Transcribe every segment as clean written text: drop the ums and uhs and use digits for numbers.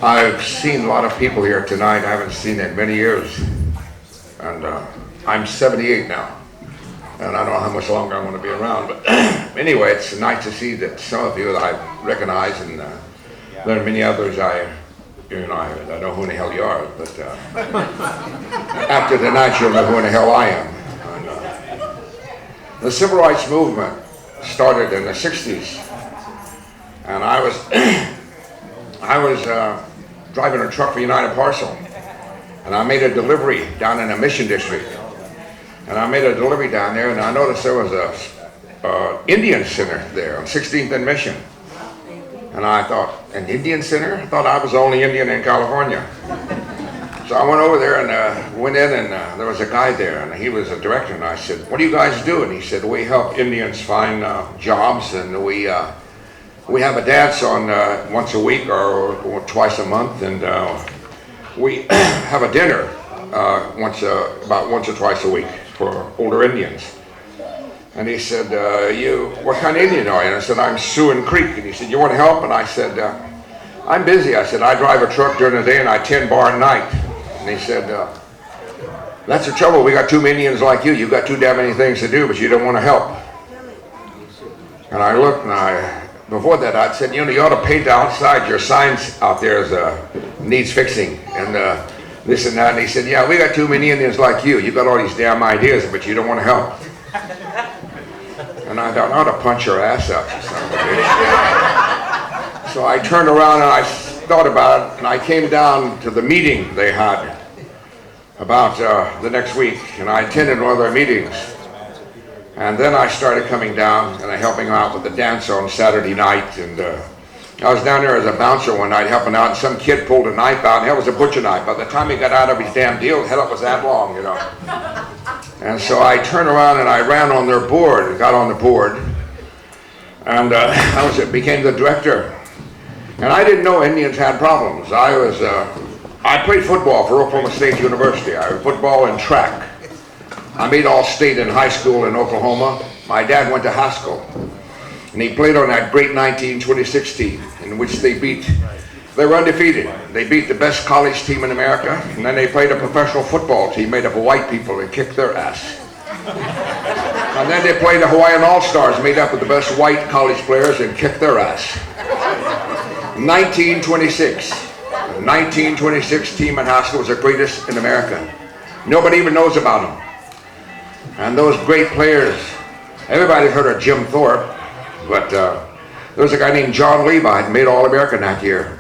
I've seen a lot of people here tonight. I haven't seen in many years. And I'm 78 now. And I don't know how much longer I'm going to be around. But anyway, it's nice to see that some of you that I recognize, and there are many others I don't know who in the hell you are. But after tonight, you'll know who in the hell I am. And, the Civil Rights Movement started in the 60s. And I was driving a truck for United Parcel, and I made a delivery down in a mission district. And I made a delivery down there, and I noticed there was a Indian center there on 16th and Mission. And I thought, an Indian center? I thought I was the only Indian in California. So I went over there and went in, and there was a guy there, and he was a director. And I said, "What do you guys do?" And he said, "We help Indians find jobs, and we have a dance on once a week or twice a month, and we have a dinner about once or twice a week for older Indians." And he said, "What kind of Indian are you?" And I said, "I'm Sioux Creek." And he said, "You want to help?" And I said, "I'm busy." I said, "I drive a truck during the day and I tend bar at night." And he said, "That's the trouble. We got too many Indians like you. You got too damn many things to do, but you don't want to help." And I looked, and before that, I'd said, "You ought to paint outside your signs out there as needs fixing and this and that." And he said, "Yeah, we got too many Indians like you. You got all these damn ideas, but you don't want to help." And I thought, I ought to punch your ass up, you son of a bitch. So I turned around and I thought about it, and I came down to the meeting they had about the next week, and I attended one of their meetings. And then I started coming down and helping out with the dance on Saturday night. And I was down there as a bouncer one night helping out, and some kid pulled a knife out, and hell, it was a butcher knife. By the time he got out of his damn deal, hell, it was that long, you know. And so I turned around and I ran on their board and got on the board. And became the director. And I didn't know Indians had problems. I played football for Oklahoma State University. I played football and track. I made all-state in high school in Oklahoma. My dad went to Haskell, and he played on that great 1926 team in which they were undefeated. They beat the best college team in America, and then they played a professional football team made up of white people and kicked their ass. And then they played the Hawaiian All-Stars made up of the best white college players and kicked their ass. 1926. The 1926 team in Haskell was the greatest in America. Nobody even knows about them. And those great players, everybody's heard of Jim Thorpe, but there was a guy named John Levi that made All-American that year.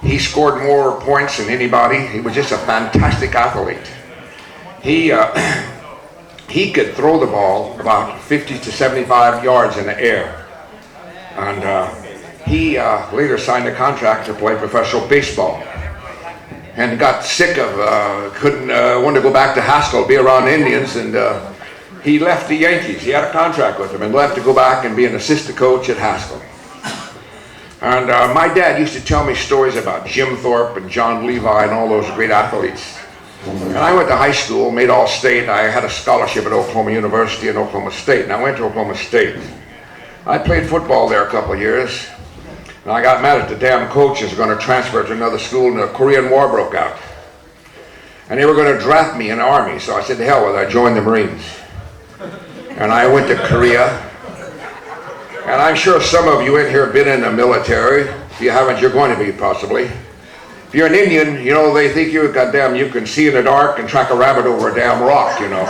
He scored more points than anybody. He was just a fantastic athlete. He could throw the ball about 50 to 75 yards in the air. And he later signed a contract to play professional baseball. And got sick of, wanted to go back to Haskell, be around Indians, and he left the Yankees. He had a contract with them and left to go back and be an assistant coach at Haskell. And my dad used to tell me stories about Jim Thorpe and John Levi and all those great athletes. And I went to high school, made all-state. I had a scholarship at Oklahoma University and Oklahoma State, and I went to Oklahoma State. I played football there a couple of years. And I got mad at the damn coaches going to transfer to another school, and the Korean War broke out. And they were going to draft me in the Army, so I said, to hell with it, I joined the Marines. And I went to Korea. And I'm sure some of you in here have been in the military. If you haven't, you're going to be, possibly. If you're an Indian, you know, they think you can see in the dark and track a rabbit over a damn rock, you know.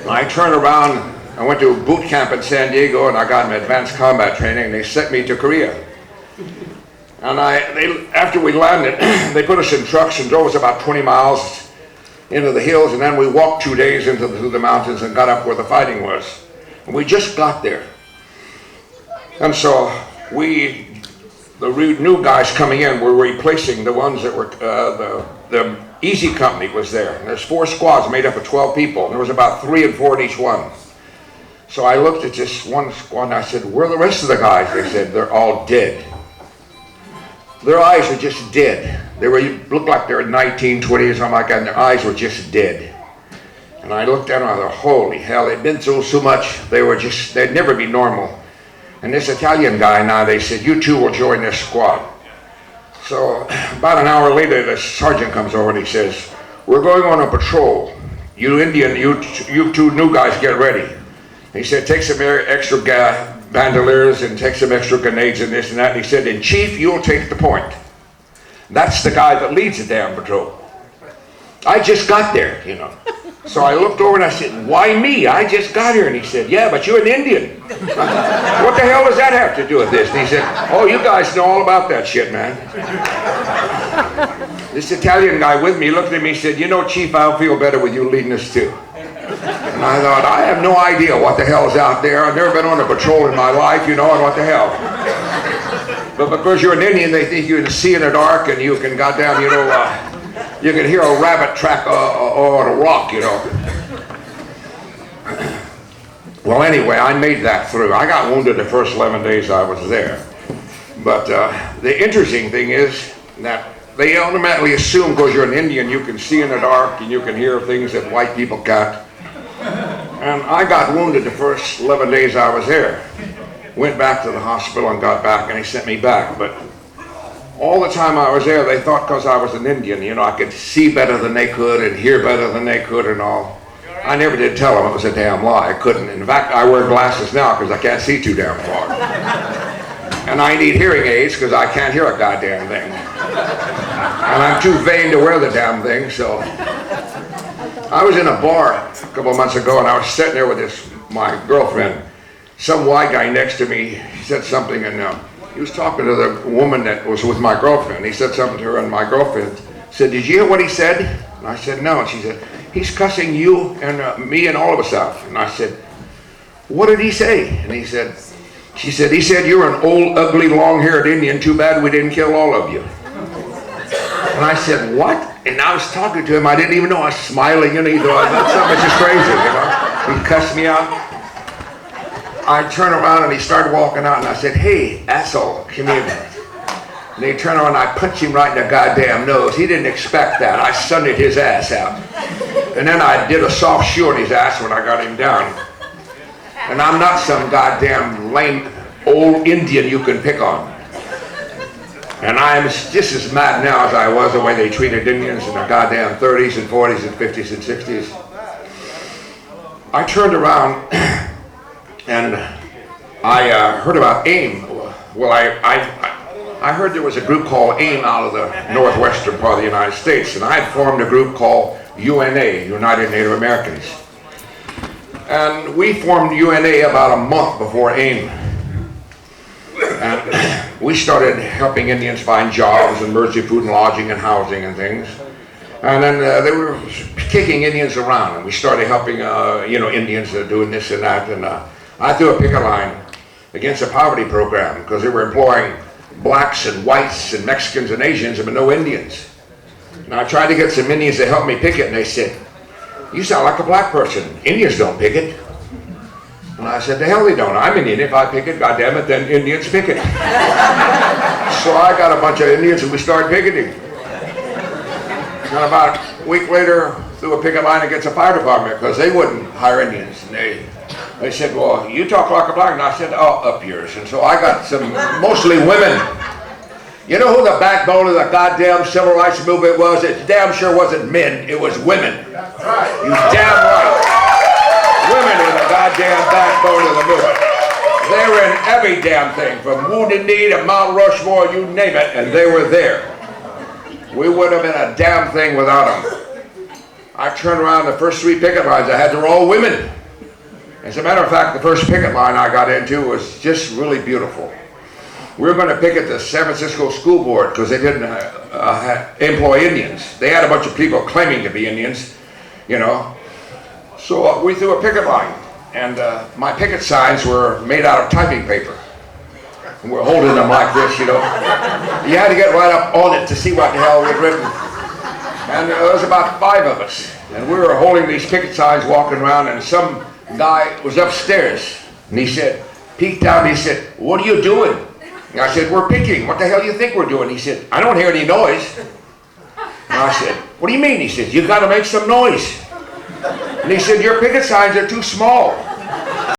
I turned around. I went to boot camp in San Diego, and I got an advanced combat training, and they sent me to Korea. And after we landed, they put us in trucks and drove us about 20 miles into the hills, and then we walked 2 days through the mountains and got up where the fighting was. And we just got there. And so the new guys coming in were replacing the ones that were, the Easy Company was there. And there's 4 squads made up of 12 people, and there was about 3 and 4 in each one. So I looked at this one squad and I said, "Where are the rest of the guys?" They said, "They're all dead." Their eyes were just dead. They looked like they were 19, 20 or something like that, and their eyes were just dead. And I looked at them and I thought, holy hell, they'd been through so much, they'd never be normal. And this Italian guy now, they said, you two will join this squad. So about an hour later, the sergeant comes over and he says, we're going on a patrol. You Indian, you two new guys get ready. He said, take some extra bandoliers and take some extra grenades and this and that. And he said, and Chief, you'll take the point. That's the guy that leads the damn patrol. I just got there, you know. So I looked over and I said, why me? I just got here. And he said, yeah, but you're an Indian. What the hell does that have to do with this? And he said, oh, you guys know all about that shit, man. This Italian guy with me looked at me and said, you know, Chief, I'll feel better with you leading us too. And I thought, I have no idea what the hell's out there. I've never been on a patrol in my life, you know, and what the hell. But because you're an Indian, they think you can see in the dark and you can goddamn, you know, you can hear a rabbit track on a rock, you know. Well, anyway, I made that through. I got wounded the first 11 days I was there. But the interesting thing is that they automatically assume because you're an Indian, you can see in the dark and you can hear things that white people can't. And I got wounded the first 11 days I was there. Went back to the hospital and got back, and they sent me back. But all the time I was there, they thought because I was an Indian, you know, I could see better than they could and hear better than they could and all. I never did tell them it was a damn lie. I couldn't. In fact, I wear glasses now because I can't see too damn far. And I need hearing aids because I can't hear a goddamn thing. And I'm too vain to wear the damn thing, so. I was in a bar a couple of months ago and I was sitting there with my girlfriend. Some white guy next to me, he said something and he was talking to the woman that was with my girlfriend. He said something to her and my girlfriend said, did you hear what he said? And I said, no. And she said, he's cussing you and me and all of us out. And I said, what did he say? And he said, he said, you're an old, ugly, long-haired Indian. Too bad we didn't kill all of you. And I said, what? And I was talking to him. I didn't even know. I was smiling, and he thought, that's something just crazy, you know. He cussed me out. I turned around and he started walking out and I said, hey, asshole, come here. And he turned around and I punched him right in the goddamn nose. He didn't expect that. I sundered his ass out. And then I did a soft shoe on his ass when I got him down. And I'm not some goddamn lame old Indian you can pick on. And I'm just as mad now as I was the way they treated Indians in the goddamn 30s and 40s and 50s and 60s. I turned around and I heard about AIM. Well, I heard there was a group called AIM out of the northwestern part of the United States, and I had formed a group called UNA, United Native Americans. And we formed UNA about a month before AIM. And we started helping Indians find jobs and emergency food and lodging and housing and things. And then they were kicking Indians around, and we started helping, Indians doing this and that. And I threw a picket line against the poverty program because they were employing blacks and whites and Mexicans and Asians, but no Indians. And I tried to get some Indians to help me picket, and they said, you sound like a black person. Indians don't picket. And I said, the hell they don't. I'm Indian. If I picket, goddammit, then Indians picket. So I got a bunch of Indians and we started picketing. And about a week later, threw a picket line against the fire department because they wouldn't hire Indians. And they said, well, you talk like a black. And I said, oh, up yours. And so I got some, mostly women. You know who the backbone of the goddamn civil rights movement was? It damn sure wasn't men, it was women. That's right. You damn right. Women are the goddamn backbone of the movement. They were in every damn thing, from Wounded Knee to Mount Rushmore, you name it, and they were there. We wouldn't have been a damn thing without them. I turned around the first 3 picket lines I had, they were all women. As a matter of fact, the first picket line I got into was just really beautiful. We were going to picket the San Francisco School Board because they didn't employ Indians. They had a bunch of people claiming to be Indians, you know. So we threw a picket line, and my picket signs were made out of typing paper. And we're holding them like this, you know. You had to get right up on it to see what the hell was written. And there was about 5 of us. And we were holding these picket signs walking around, and some guy was upstairs. And he said, peeked out, and he said, what are you doing? And I said, we're picking. What the hell do you think we're doing? He said, I don't hear any noise. And I said, what do you mean? He said, you got to make some noise. And he said, your picket signs are too small.